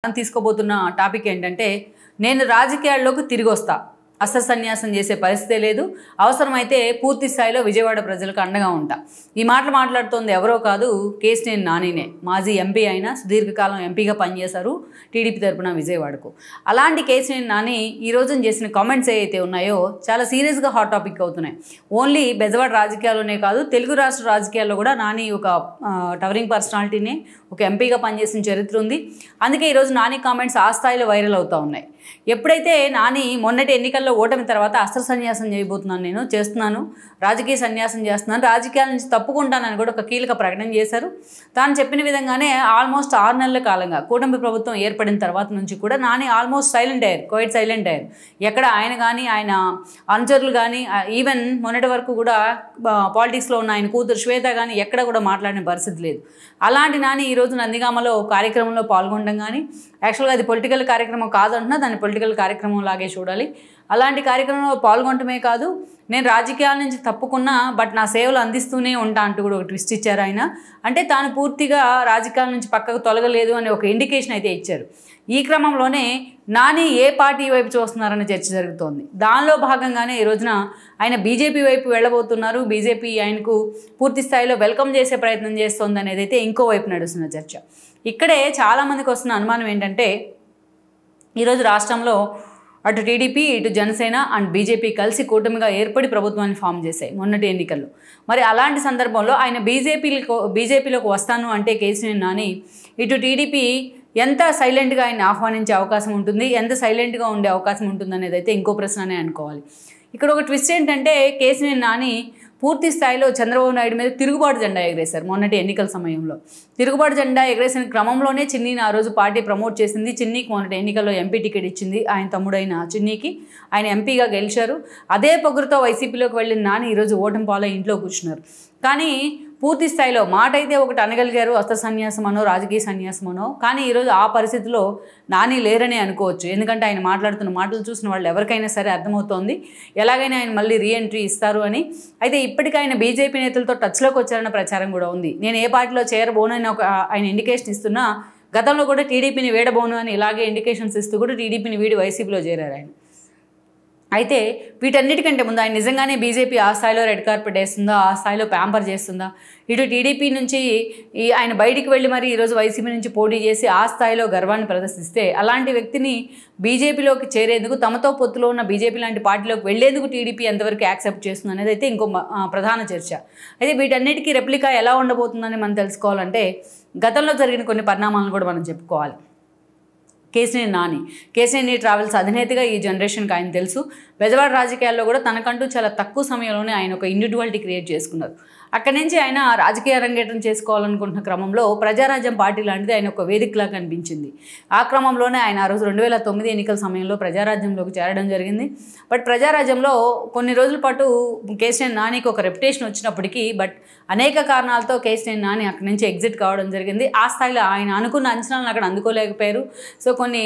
మనం తీసుకోబోతున్న టాపిక్ ఏంటంటే నేను రాజకీయాల్లోకి తిరిగి వస్తా అస్త్ర సన్యాసం చేసే పరిస్థితే లేదు అవసరమైతే పూర్తి స్థాయిలో విజయవాడ ప్రజలకు అండగా ఉంటా ఈ మాటలు మాట్లాడుతోంది ఎవరో కాదు కేశినేని నానినే మాజీ ఎంపీ అయినా సుదీర్ఘకాలం ఎంపీగా పనిచేశారు టీడీపీ తరపున విజయవాడకు అలాంటి కేశినేని నాని ఈ రోజున చేసిన కామెంట్స్ ఏవైతే ఉన్నాయో చాలా సీరియస్గా హాట్ టాపిక్ అవుతున్నాయి ఓన్లీ బెజవాడ రాజకీయాల్లోనే కాదు తెలుగు రాష్ట్ర రాజకీయాల్లో కూడా నాని ఒక టవరింగ్ పర్సనాలిటీనే ఒక ఎంపీగా పనిచేసిన చరిత్ర ఉంది అందుకే ఈరోజు నాని కామెంట్స్ ఆ స్థాయిలో వైరల్ అవుతూ ఉన్నాయి ఎప్పుడైతే నాని మొన్నటి ఎన్నికల్లో ఓటమి తర్వాత అస్త్ర సన్యాసం చేయబోతున్నాను నేను చేస్తున్నాను రాజకీయ సన్యాసం చేస్తున్నాను రాజకీయాల నుంచి తప్పుకుంటానని కూడా ఒక కీలక ప్రకటన చేశారు తాను చెప్పిన విధంగానే ఆల్మోస్ట్ 6 నెలల కాలంగా కూటమి ప్రభుత్వం ఏర్పడిన తర్వాత నుంచి కూడా నాని ఆల్మోస్ట్ సైలెంట్ అయ్యారు క్వైట్ సైలెంట్ అయ్యారు ఎక్కడ ఆయన కానీ ఆయన అనుచరులు కానీ ఈవెన్ మొన్నటి వరకు కూడా పాలిటిక్స్లో ఉన్న ఆయన కూతురు శ్వేత కానీ ఎక్కడ కూడా మాట్లాడిన పరిస్థితి లేదు అలాంటి నాని ఈరోజు నందిగామలో కార్యక్రమంలో పాల్గొనడం కానీ యాక్చువల్గా అది పొలిటికల్ కార్యక్రమం కాదంటున్నా దాన్ని పొలిటికల్ కార్యక్రమం లాగే చూడాలి అలాంటి కార్యక్రమంలో పాల్గొనటమే కాదు నేను రాజకీయాల నుంచి తప్పుకున్నా బట్ నా సేవలు అందిస్తూనే ఉంటా అంటూ కూడా ఒక ట్విస్ట్ ఇచ్చారు ఆయన అంటే తాను పూర్తిగా రాజకీయాల నుంచి పక్కకు తొలగలేదు అనే ఒక ఇండికేషన్ అయితే ఇచ్చారు ఈ క్రమంలోనే నాని ఏ పార్టీ వైపు చూస్తున్నారనే చర్చ జరుగుతోంది దానిలో భాగంగానే ఈ రోజున ఆయన బీజేపీ వైపు వెళ్ళబోతున్నారు బీజేపీ ఆయనకు పూర్తి స్థాయిలో వెల్కమ్ చేసే ప్రయత్నం చేస్తోంది అనేది అయితే ఇంకో వైపు నడుస్తున్న చర్చ ఇక్కడే చాలామందికి వస్తున్న అనుమానం ఏంటంటే ఈరోజు రాష్ట్రంలో అటు టీడీపీ ఇటు జనసేన అండ్ బీజేపీ కలిసి కూటమిగా ఏర్పడి ప్రభుత్వాన్ని ఫామ్ చేశాయి మొన్నటి ఎన్నికల్లో మరి అలాంటి సందర్భంలో ఆయన బీజేపీలోకి వస్తాను అంటే కేసీఆర్ నాని ఇటు టీడీపీ ఎంత సైలెంట్గా ఆయన ఆహ్వానించే అవకాశం ఉంటుంది ఎంత సైలెంట్గా ఉండే అవకాశం ఉంటుంది అనేది అయితే ఇంకో ప్రశ్ననే అనుకోవాలి ఇక్కడ ఒక ట్విస్ట్ ఏంటంటే కేసీఆర్ నాని పూర్తి స్థాయిలో చంద్రబాబు నాయుడు మీద తిరుగుబాటు జెండా ఎగరేశారు మొన్నటి ఎన్నికల సమయంలో తిరుగుబాటు జెండా ఎగరేసిన క్రమంలోనే చిన్నీని ఆ రోజు పార్టీ ప్రమోట్ చేసింది చిన్నీకి మొన్నటి ఎన్నికల్లో ఎంపీ టికెట్ ఇచ్చింది ఆయన తమ్ముడైన చిన్నీకి ఆయన ఎంపీగా గెలిచారు అదే పొగురుతో వైసీపీలోకి వెళ్ళిన నాని ఈరోజు ఓటమి పాలై ఇంట్లో కూర్చున్నారు కానీ పూర్తి స్థాయిలో మాట అయితే ఒకటి అనగలిగారు అస్త్ర సన్యాసమనో రాజకీయ సన్యాసమనో కానీ ఈరోజు ఆ పరిస్థితిలో నాని లేరనే అనుకోవచ్చు ఎందుకంటే ఆయన మాట్లాడుతున్న మాటలు చూసిన వాళ్ళు ఎవరికైనా సరే అర్థమవుతోంది ఎలాగైనా ఆయన మళ్ళీ రీఎంట్రీ ఇస్తారు అని అయితే ఇప్పటికైనా బీజేపీ నేతలతో టచ్లోకి వచ్చారన్న ప్రచారం కూడా ఉంది నేను ఏ పార్టీలో చేరబోనని ఒక ఆయన ఇండికేషన్ ఇస్తున్నా గతంలో కూడా టీడీపీని వీడబోను అని ఇలాగే ఇండికేషన్స్ ఇస్తూ కూడా టీడీపీని వీడి వైసీపీలో చేరారు ఆయన అయితే వీటన్నిటికంటే ముందు ఆయన నిజంగానే బీజేపీ ఆ స్థాయిలో రెడ్ కార్పెట్ వేస్తుందా ఆ స్థాయిలో ప్యాంపర్ చేస్తుందా ఇటు టీడీపీ నుంచి ఆయన బయటికి వెళ్ళి మరి ఈరోజు వైసీపీ నుంచి పోటీ చేసి ఆ స్థాయిలో గర్వాన్ని ప్రదర్శిస్తే అలాంటి వ్యక్తిని బీజేపీలోకి చేరేందుకు తమతో పొత్తులో ఉన్న బీజేపీ లాంటి పార్టీలోకి వెళ్లేందుకు టీడీపీ ఎంతవరకు యాక్సెప్ట్ చేస్తుంది అనేది అయితే ఇంకో ప్రధాన చర్చ అయితే వీటన్నిటికీ రెప్లికా ఎలా ఉండబోతుందని మనం తెలుసుకోవాలంటే గతంలో జరిగిన కొన్ని పరిణామాలను కూడా మనం చెప్పుకోవాలి కేశినేని ట్రావెల్స్ అధినేతగా ఈ జనరేషన్కి ఆయన తెలుసు బెజవాడ రాజకీయాల్లో కూడా తనకంటూ చాలా తక్కువ సమయంలోనే ఆయన ఒక ఇండివిజువాలిటీ క్రియేట్ చేసుకున్నారు అక్కడి నుంచి ఆయన రాజకీయ అరంగేట్రం చేసుకోవాలనుకుంటున్న క్రమంలో ప్రజారాజ్యం పార్టీ లాంటిది ఆయన ఒక వేదికలా కనిపించింది ఆ క్రమంలోనే ఆయన ఆ రోజు 2009 ఎన్నికల సమయంలో ప్రజారాజ్యంలోకి చేరడం జరిగింది బట్ ప్రజారాజ్యంలో కొన్ని రోజుల పాటు కేసీఆర్ నానికి ఒక రెప్యుటేషన్ వచ్చినప్పటికీ బట్ అనేక కారణాలతో కేసీఆర్ నాని అక్కడి నుంచి ఎగ్జిట్ కావడం జరిగింది ఆ స్థాయిలో ఆయన అనుకున్న అంచనాలను అక్కడ అందుకోలేకపోయారు సో కొన్ని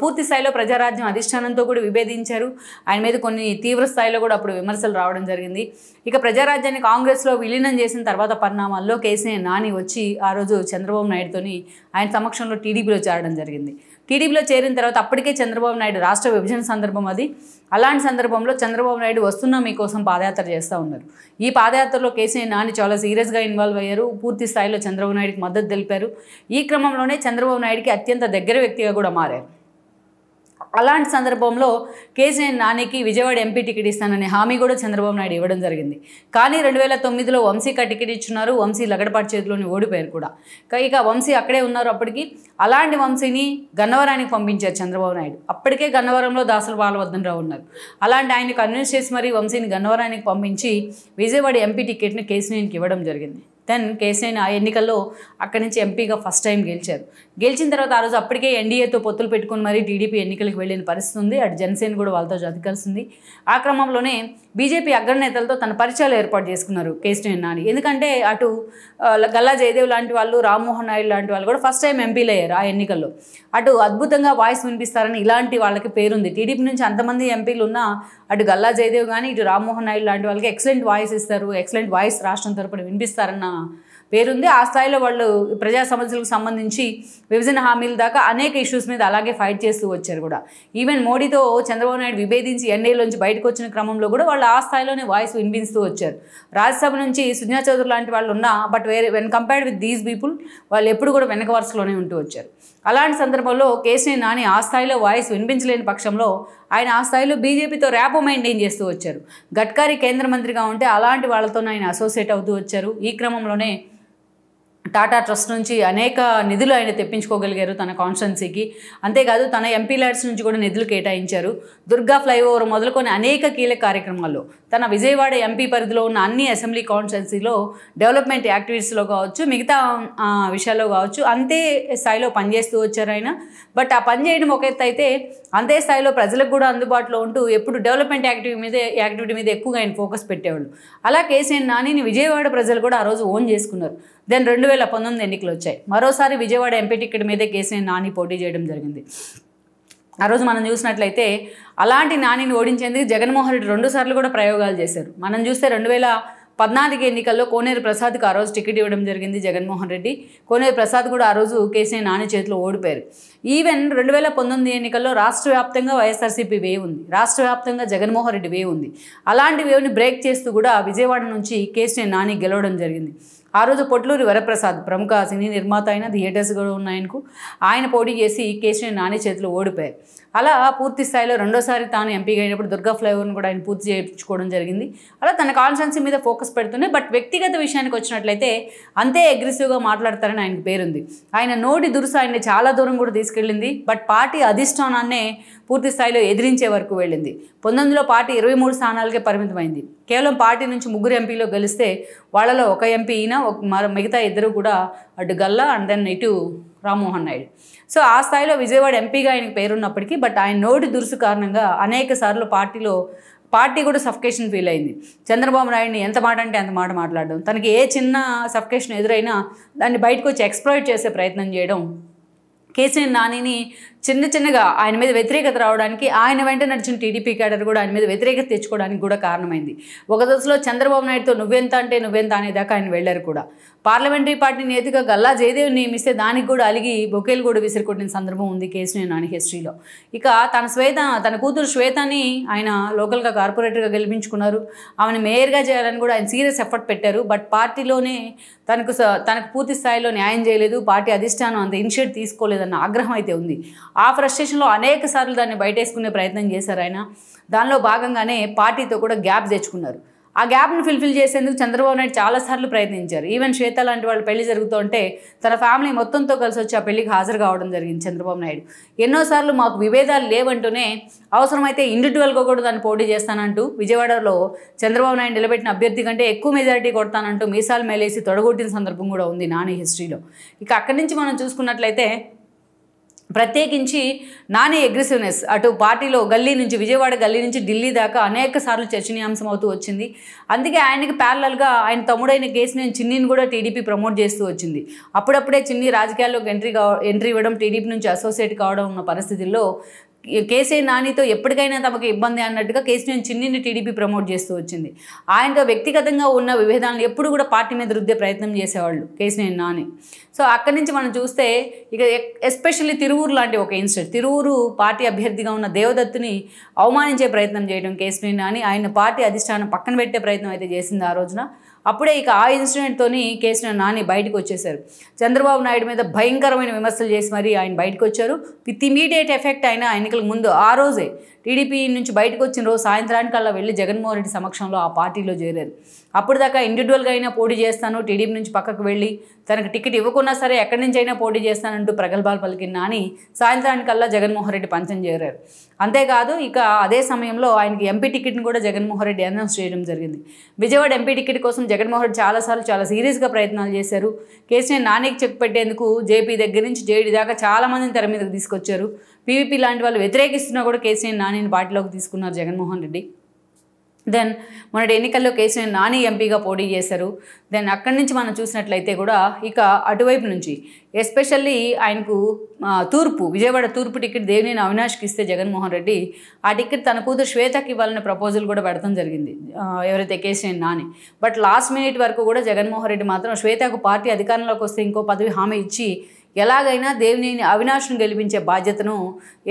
పూర్తి స్థాయిలో ప్రజారాజ్యం అధిష్టానంతో కూడా విభేదించారు ఆయన మీద కొన్ని తీవ్ర స్థాయిలో కూడా అప్పుడు విమర్శలు రావడం జరిగింది ఇక ప్రజారాజ్యాన్ని కాంగ్రెస్లో విలీనం చేసిన తర్వాత పరిణామాల్లో కేసీఆర్ నాని వచ్చి ఆ రోజు చంద్రబాబు నాయుడుతోని ఆయన సమక్షంలో టీడీపీలో చేరడం జరిగింది టీడీపీలో చేరిన తర్వాత అప్పటికే చంద్రబాబు నాయుడు రాష్ట్ర విభజన సందర్భం అది అలాంటి సందర్భంలో చంద్రబాబు నాయుడు వస్తున్నా మీకోసం పాదయాత్ర చేస్తూ ఉన్నారు ఈ పాదయాత్రలో కేసీఆర్ నాని చాలా సీరియస్గా ఇన్వాల్వ్ అయ్యారు పూర్తి స్థాయిలో చంద్రబాబు నాయుడుకి మద్దతు తెలిపారు ఈ క్రమంలోనే చంద్రబాబు నాయుడుకి అత్యంత దగ్గర వ్యక్తిగా కూడా మారారు అలాంటి సందర్భంలో కేసీఆర్ నానికి విజయవాడ ఎంపీ టికెట్ ఇస్తాననే హామీ కూడా చంద్రబాబు నాయుడు ఇవ్వడం జరిగింది కానీ 2009లో వంశీకి టికెట్ ఇచ్చున్నారు వంశీ లగడపాటి చేతిలోని ఓడిపోయారు కూడా ఇక వంశీ అక్కడే ఉన్నారు అప్పటికి అలాంటి వంశీని గన్నవరానికి పంపించారు చంద్రబాబు నాయుడు అప్పటికే గన్నవరంలో దాసరి బాలవర్ధనరావు ఉన్నారు అలాంటి ఆయన్ని కన్విన్స్ చేసి మరీ వంశీని గన్నవరానికి పంపించి విజయవాడ ఎంపీ టికెట్ని కేసీఆర్కి ఇవ్వడం జరిగింది దెన్ కేసీఆర్ ఆ ఎన్నికల్లో అక్కడి నుంచి ఎంపీగా ఫస్ట్ టైం గెలిచారు గెలిచిన తర్వాత ఆ రోజు అప్పటికే ఎన్డీఏతో పొత్తులు పెట్టుకుని మరీ టీడీపీ ఎన్నికలకు వెళ్ళిన పరిస్థితి ఉంది అటు జనసేన కూడా వాళ్ళతో జత కలిసింది ఆ క్రమంలోనే బీజేపీ అగ్రనేతలతో తన పరిచయాలు ఏర్పాటు చేసుకున్నారు కేసీఆర్ నాని ఎందుకంటే అటు గల్లా జయదేవ్ లాంటి వాళ్ళు రామ్మోహన్ నాయుడు లాంటి వాళ్ళు కూడా ఫస్ట్ టైం ఎంపీలు అయ్యారు ఆ ఎన్నికల్లో అటు అద్భుతంగా వాయిస్ వినిపిస్తారని ఇలాంటి వాళ్ళకి పేరుంది టీడీపీ నుంచి అంతమంది ఎంపీలు ఉన్నా అటు గల్లా జయదేవ్ కానీ ఇటు రామ్మోహన్ నాయుడు లాంటి వాళ్ళకి ఎక్సలెంట్ వాయిస్ ఇస్తారు ఎక్సలెంట్ వాయిస్ రాష్ట్రం తరపున వినిపిస్తారన్న పేరుంది. ఆ స్థాయిలో వాళ్ళు ప్రజా సమస్యలకు సంబంధించి విభజన హామీల దాకా అనేక ఇష్యూస్ మీద అలాగే ఫైట్ చేస్తూ వచ్చారు కూడా. ఈవెన్ మోడీతో చంద్రబాబు నాయుడు విభేదించి ఎన్డీఏలోంచి బయటకు వచ్చిన క్రమంలో కూడా వాళ్ళు ఆ స్థాయిలోనే వాయిస్ వినిపిస్తూ వచ్చారు. రాజ్యసభ నుంచి సుజనా చౌదరి లాంటి వాళ్ళు ఉన్నా but when compared with these people వాళ్ళు ఎప్పుడు కూడా వెనక వరుసలోనే ఉంటూ వచ్చారు. అలాంటి సందర్భంలో కేసీఆర్ నాని ఆ స్థాయిలో వాయిస్ వినిపించలేని పక్షంలో ఆయన ఆ స్థాయిలో బీజేపీతో ర్యాపో మెయింటైన్ చేస్తూ వచ్చారు. గడ్కరీ కేంద్ర మంత్రిగా ఉంటే అలాంటి వాళ్ళతో ఆయన అసోసియేట్ అవుతూ వచ్చారు. ఈ క్రమంలోనే టాటా ట్రస్ట్ నుంచి అనేక నిధులు ఆయన తెప్పించుకోగలిగారు తన కాన్స్టిట్యున్సీకి. అంతేకాదు తన ఎంపీ ల్యాడ్స్ నుంచి కూడా నిధులు కేటాయించారు. దుర్గా ఫ్లైఓవర్ మొదలుకొని అనేక కీలక కార్యక్రమాల్లో తన విజయవాడ ఎంపీ పరిధిలో ఉన్న అన్ని అసెంబ్లీ కాన్స్టిట్యున్సీలో డెవలప్మెంట్ యాక్టివిటీస్లో కావచ్చు, మిగతా విషయాల్లో కావచ్చు అంతే స్థాయిలో పనిచేస్తూ వచ్చారు ఆయన. బట్ ఆ పని చేయడం ఒక ఎత్తు అయితే అంతే స్థాయిలో ప్రజలకు కూడా అందుబాటులో ఉంటూ ఎప్పుడు డెవలప్మెంట్ యాక్టివిటీ మీద ఎక్కువగా ఆయన ఫోకస్ పెట్టేవాళ్ళు. అలా కేసీఆర్ నానిని విజయవాడ ప్రజలు కూడా ఆ రోజు ఓన్ చేసుకున్నారు. దెన్ 2019 ఎన్నికలు వచ్చాయి. మరోసారి విజయవాడ ఎంపీ టికెట్ మీదే కేసీఆర్ నాని పోటీ చేయడం జరిగింది. ఆ రోజు మనం చూసినట్లయితే అలాంటి నానిని ఓడించేందుకు జగన్మోహన్ రెడ్డి 2 సార్లు కూడా ప్రయోగాలు చేశారు. మనం చూస్తే 2014 ఎన్నికల్లో కోనేరు ప్రసాద్కి ఆ రోజు టికెట్ ఇవ్వడం జరిగింది జగన్మోహన్ రెడ్డి. కోనేరు ప్రసాద్ కూడా ఆ రోజు కేసీఆర్ నాని చేతిలో ఓడిపోయారు. ఈవెన్ 2019 ఎన్నికల్లో రాష్ట్ర వ్యాప్తంగా వైఎస్ఆర్సీపీ వేవ్ ఉంది, రాష్ట్ర వ్యాప్తంగా జగన్మోహన్ రెడ్డి వేవ్ ఉంది. అలాంటి వేవ్ని బ్రేక్ చేస్తూ కూడా విజయవాడ నుంచి కేసీఆర్ నాని గెలవడం జరిగింది. ఆ రోజు పొట్లూరి వరప్రసాద్ ప్రముఖ సినీ నిర్మాత అయిన థియేటర్స్ కూడా ఉన్నాయనకు ఆయన పోటీ చేసి కేసీఆర్ నాని చేతిలో ఓడిపోయారు. అలా పూర్తి స్థాయిలో రెండోసారి తాను ఎంపీగా అయినప్పుడు దుర్గా ఫ్లైఓవర్ను కూడా ఆయన పూర్తి చేయించుకోవడం జరిగింది. అలా తన కాన్స్టిట్యున్సీ మీద ఫోకస్ పెడుతూనే బట్ వ్యక్తిగత విషయానికి వచ్చినట్లయితే అంతే అగ్రెసివ్గా మాట్లాడతారని ఆయనకు పేరుంది. ఆయన నోటి దురుసు ఆయన్ని చాలా దూరం కూడా తీసుకెళ్ళింది. బట్ పార్టీ అధిష్టానాన్నే పూర్తి స్థాయిలో ఎదిరించే వరకు వెళ్ళింది. 19లో పార్టీ 23 స్థానాలకే పరిమితమైంది. కేవలం పార్టీ నుంచి 3 ఎంపీలో గెలిస్తే వాళ్ళలో ఒక ఎంపీ ఈయన, మిగతా 2 కూడా అటు గల్లా అండ్ దెన్ ఇటు రామ్మోహన్ నాయుడు. సో ఆ స్థాయిలో విజయవాడ ఎంపీగా ఆయనకు పేరున్నప్పటికీ బట్ ఆయన నోటి దురుసు కారణంగా అనేక సార్లు పార్టీ కూడా సఫికేషన్ ఫీల్ అయింది. చంద్రబాబు నాయుడిని ఎంత మాట అంటే అంత మాట మాట్లాడడం, తనకి ఏ చిన్న సఫికేషన్ ఎదురైనా దాన్ని బయటకు వచ్చి ఎక్స్‌ప్లాయిట్ చేసే ప్రయత్నం చేయడం, కేసీఆర్ నానిని చిన్నగా ఆయన మీద వ్యతిరేకత రావడానికి ఆయన వెంట నడిచిన టీడీపీ క్యాడర్ కూడా ఆయన మీద వ్యతిరేకత తెచ్చుకోవడానికి కూడా కారణమైంది. ఒక దశలో చంద్రబాబు నాయుడుతో నువ్వెంత అంటే నువ్వెంత అనేదాకా ఆయన వెళ్ళారు కూడా. పార్లమెంటరీ పార్టీ నేతగా గల్లా జయదేవ్ నియమిస్తే దానికి కూడా అలిగి బొకేలు కూడా విసిరికొట్టిన సందర్భం ఉంది కేసీఆర్ నాని హిస్టరీలో. ఇక తన కూతురు శ్వేతని ఆయన లోకల్గా కార్పొరేటర్గా గెలిపించుకున్నారు. ఆమెను మేయర్గా చేయాలని కూడా ఆయన సీరియస్ ఎఫర్ట్ పెట్టారు. బట్ పార్టీలోనే తనకు పూర్తి స్థాయిలో న్యాయం చేయలేదు, పార్టీ అధిష్టానం అంత ఇనిషియేట్ తీసుకోలేదన్న ఆగ్రహం అయితే ఉంది. ఆ ఫ్రస్ట్రేషన్లో అనేక సార్లు దాన్ని బయటేసుకునే ప్రయత్నం చేశారు ఆయన. దానిలో భాగంగానే పార్టీతో కూడా గ్యాప్ తెచ్చుకున్నారు. ఆ గ్యాప్ను ఫిల్ఫిల్ చేసేందుకు చంద్రబాబు నాయుడు చాలాసార్లు ప్రయత్నించారు. ఈవెన్ శ్వేత లాంటి వాళ్ళు పెళ్లి జరుగుతుంటే తన ఫ్యామిలీ మొత్తంతో కలిసి వచ్చి ఆ పెళ్లికి హాజరు కావడం జరిగింది చంద్రబాబు నాయుడు. ఎన్నోసార్లు మాకు విభేదాలు లేవంటూనే అవసరమైతే ఇండివిజువల్గా కూడా దాన్ని పోటీ చేస్తానంటూ విజయవాడలో చంద్రబాబు నాయుడు నిలబెట్టిన అభ్యర్థి కంటే ఎక్కువ మెజారిటీ కొడతానంటూ మీసాలు మేలేసి తొడగొట్టిన సందర్భం కూడా ఉంది నాని హిస్టరీలో. ఇక అక్కడి నుంచి మనం చూసుకున్నట్లయితే ప్రత్యేకించి నాని అగ్రెసివ్నెస్ అటు పార్టీలో విజయవాడ గల్లీ నుంచి ఢిల్లీ దాకా అనేక సార్లు చర్చనీయాంశం అవుతూ వచ్చింది. అందుకే ఆయనకి ప్యారలల్గా ఆయన తమ్ముడైన కేసీఆర్ చిన్నిని కూడా టీడీపీ ప్రమోట్ చేస్తూ వచ్చింది. అప్పుడప్పుడే చిన్ని రాజకీయాల్లోకి ఎంట్రీ ఇవ్వడం, టీడీపీ నుంచి అసోసియేట్ కావడం ఉన్న పరిస్థితుల్లో కేసీఆర్ నానితో ఎప్పటికైనా తమకు ఇబ్బంది అన్నట్టుగా కేసీఆర్ చిన్నిని టీడీపీ ప్రమోట్ చేస్తూ వచ్చింది. ఆయనతో వ్యక్తిగతంగా ఉన్న విభేదాలను ఎప్పుడు కూడా పార్టీ మీద రుద్దే ప్రయత్నం చేసేవాళ్ళు కేసీఆర్ నాని. సో అక్కడి నుంచి మనం చూస్తే ఇక ఎస్పెషల్లీ తిరువూరు లాంటి ఒక ఇన్సిడెంట్, తిరువూరు పార్టీ అభ్యర్థిగా ఉన్న దేవదత్తుని అవమానించే ప్రయత్నం చేయడం కేసీఆర్ నాని, ఆయన పార్టీ అధిష్టానం పక్కన పెట్టే ప్రయత్నం అయితే చేసింది ఆ రోజున. అప్పుడే ఇక ఆ ఇన్సిడెంట్తోని కేసీఆర్ నాని బయటకు వచ్చేశారు. చంద్రబాబు నాయుడు మీద భయంకరమైన విమర్శలు చేసి మరీ ఆయన బయటకు వచ్చారు. విత్ ఇమీడియట్ ఎఫెక్ట్ అయిన ఎన్నికల ముందు ఆ రోజే టీడీపీ నుంచి బయటకు వచ్చిన రోజు సాయంత్రానికల్లా వెళ్ళి జగన్మోహన్ రెడ్డి సమక్షంలో ఆ పార్టీలో చేరారు. అప్పుడు దాకా ఇండివిజువల్గా అయినా పోటీ చేస్తాను, టీడీపీ నుంచి పక్కకు వెళ్ళి తనకు టికెట్ ఇవ్వకున్నా సరే ఎక్కడి నుంచి అయినా పోటీ చేస్తానంటూ ప్రగల్భాలు పలికిన నాని సాయంత్రానికల్లా జగన్మోహన్ రెడ్డి పంచం చేరారు. అంతేకాదు ఇక అదే సమయంలో ఆయనకి ఎంపీ టికెట్ని కూడా జగన్మోహన్ రెడ్డి అనౌన్స్ చేయడం జరిగింది. విజయవాడ ఎంపీ టికెట్ కోసం జగన్మోహన్ రెడ్డి చాలా సీరియస్గా ప్రయత్నాలు చేశారు. కేసీఆర్ నానికి చెక్ పెట్టేందుకు జేపీ దగ్గర నుంచి జేడీ దాకా చాలామందిని తెర మీదకి తీసుకొచ్చారు. పీవీపీ లాంటి వాళ్ళు వ్యతిరేకిస్తున్నా కూడా కేసీఆర్ నానిని పార్టీలోకి తీసుకున్నారు జగన్మోహన్ రెడ్డి. దెన్ మొన్నటి ఎన్నికల్లో కేసీఆర్ నాని ఎంపీగా పోటీ చేశారు. దెన్ అక్కడి నుంచి మనం చూసినట్లయితే కూడా ఇక అటువైపు నుంచి ఎస్పెషల్లీ ఆయనకు విజయవాడ తూర్పు టికెట్ దేవినేని అవినాష్కి ఇస్తే జగన్మోహన్ రెడ్డి ఆ టికెట్ తన కూతురు శ్వేతకి ఇవ్వాలనే ప్రపోజల్ కూడా పెడతాం జరిగింది, ఎవరైతే KCR Nani. But last minute వరకు కూడా జగన్మోహన్ రెడ్డి మాత్రం శ్వేతకు పార్టీ అధికారంలోకి వస్తే ఇంకో పదవి హామీ ఇచ్చి ఎలాగైనా దేవినేని అవినాష్ను గెలిపించే బాధ్యతను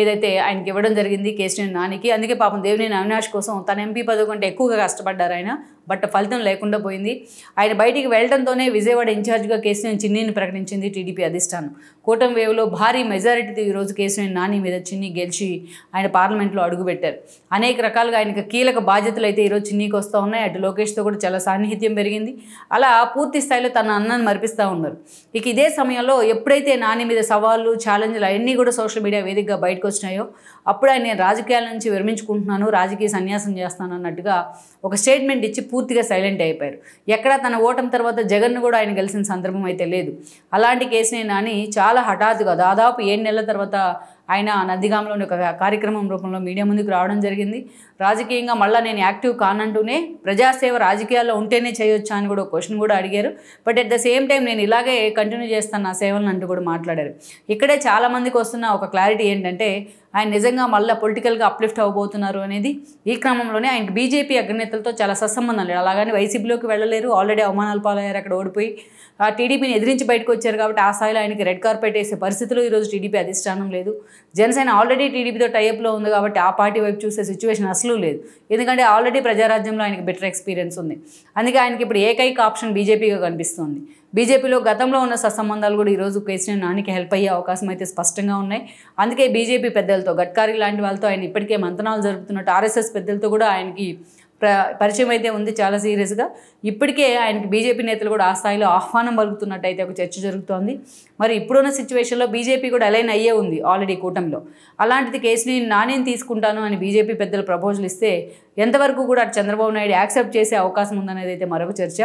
ఏదైతే ఆయనకి ఇవ్వడం జరిగింది కేసీఆర్ నానికి. అందుకే పాపం దేవినేని అవినాష్ కోసం తన ఎంపీ పదవి కంటే ఎక్కువగా కష్టపడ్డారు ఆయన. బట్ ఫలితం లేకుండా పోయింది. ఆయన బయటికి వెళ్ళడంతోనే విజయవాడ ఇన్ఛార్జ్గా కేసీఆర్ చిన్నీని ప్రకటించింది టీడీపీ అధిష్టానం. కూటమి వేవ్లో భారీ మెజారిటీతో ఈరోజు కేసీఆర్ నాని మీద చిన్ని గెలిచి ఆయన పార్లమెంట్లో అడుగుపెట్టారు. అనేక రకాలుగా ఆయనకు కీలక బాధ్యతలు అయితే ఈరోజు చిన్నీకి వస్తూ ఉన్నాయి. అటు లోకేష్తో కూడా చాలా సాన్నిహిత్యం పెరిగింది. అలా పూర్తి స్థాయిలో తన అన్నను మరిపిస్తూ ఉన్నారు. ఇక ఇదే సమయంలో ఎప్పుడైతే నాని మీద సవాళ్ళు ఛాలెంజ్లు అవన్నీ కూడా సోషల్ మీడియా వేదికగా బయటకు వచ్చినాయో అప్పుడు ఆయన రాజకీయాల నుంచి విరమించుకుంటున్నాను, రాజకీయ సన్యాసం చేస్తాను అన్నట్టుగా ఒక స్టేట్మెంట్ ఇచ్చి పూర్తిగా సైలెంట్ అయిపోయారు. ఎక్కడ తన ఓటమి తర్వాత జగన్ను కూడా ఆయన గెలిచిన సందర్భం అయితే లేదు. అలాంటి కేసునే నాని చాలా హఠాత్తుగా దాదాపు 7 నెలల తర్వాత ఆయన నందిగాంలోని ఒక కార్యక్రమం రూపంలో మీడియా ముందుకు రావడం జరిగింది. రాజకీయంగా మళ్ళీ నేను యాక్టివ్ కానంటూనే ప్రజాసేవ రాజకీయాల్లో ఉంటేనే చేయొచ్చా అని కూడా క్వశ్చన్ కూడా అడిగారు. But at the same time నేను ఇలాగే కంటిన్యూ చేస్తాను నా సేవలను అంటూ కూడా మాట్లాడారు. ఇక్కడే చాలామందికి వస్తున్న ఒక క్లారిటీ ఏంటంటే ఆయన నిజంగా మళ్ళీ పొలిటికల్గా అప్లిఫ్ట్ అవ్వబోతున్నారు అనేది. ఈ క్రమంలోనే ఆయనకి బీజేపీ అగ్రనేతలతో చాలా సత్సంబంధం లేదు. అలాగని వైసీపీలోకి వెళ్ళలేరు, ఆల్రెడీ అవమానాలు పాలయ్యారు, అక్కడ ఓడిపోయి ఆ టీడీపీని ఎదిరించి బయటకు వచ్చారు. కాబట్టి ఆ స్థాయిలో ఆయనకి రెడ్ కార్పెట్ వేసే పరిస్థితులు ఈరోజు టీడీపీ అధిష్టానం లేదు. జనసేన ఆల్రెడీ టీడీపీతో టైప్లో ఉంది కాబట్టి ఆ పార్టీ వైపు చూసే సిచ్యువేషన్ అసలు లేదు. ఎందుకంటే ఆల్రెడీ ప్రజారాజ్యంలో ఆయనకి బెటర్ ఎక్స్పీరియన్స్ ఉంది. అందుకే ఆయనకి ఇప్పుడు ఏకైక ఆప్షన్ బీజేపీగా కనిపిస్తుంది. బీజేపీలో గతంలో ఉన్న సత్సంబంధాలు కూడా ఈరోజు కేసీఆర్ నానికి హెల్ప్ అయ్యే అవకాశం అయితే స్పష్టంగా ఉన్నాయి. అందుకే బీజేపీ పెద్దలతో, గడ్కరీ లాంటి వాళ్ళతో ఆయన ఇప్పటికే మంతనాలు జరుపుతున్నట్టు ఆర్ఎస్ఎస్ పెద్దలతో కూడా ఆయనకి పరిచయం అయితే ఉంది చాలా సీరియస్గా. ఇప్పటికే ఆయనకి బీజేపీ నేతలు కూడా ఆ స్థాయిలో ఆహ్వానం పలుకుతున్నట్టు అయితే ఒక చర్చ జరుగుతోంది. మరి ఇప్పుడున్న సిచ్యువేషన్లో బీజేపీ కూడా అలైన్ అయ్యే ఉంది ఆల్రెడీ కూటమిలో. అలాంటిది కేసీఆర్ నానిని తీసుకుంటాను అని బీజేపీ పెద్దలు ప్రపోజల్ ఇస్తే ఎంతవరకు కూడా చంద్రబాబు నాయుడు యాక్సెప్ట్ చేసే అవకాశం ఉందనేది అయితే మరొక చర్చ.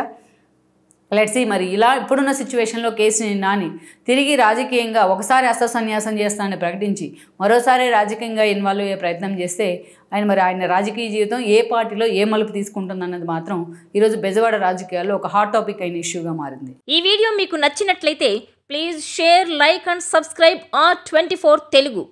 లెట్స్ సీ మరి ఇలా ఇప్పుడున్న సిచ్యువేషన్లో కేసీఆర్ నాని తిరిగి రాజకీయంగా ఒకసారి సన్యాసం చేస్తానని ప్రకటించి మరోసారి రాజకీయంగా ఇన్వాల్వ్ అయ్యే ప్రయత్నం చేస్తే ఆయన రాజకీయ జీవితం ఏ పార్టీలో ఏ మలుపు తీసుకుంటుందన్నది మాత్రం ఈరోజు బెజవాడ రాజకీయాల్లో ఒక హాట్ టాపిక్ అయిన ఇష్యూగా మారింది. ఈ వీడియో మీకు నచ్చినట్లయితే please share, like and subscribe R24 Telugu.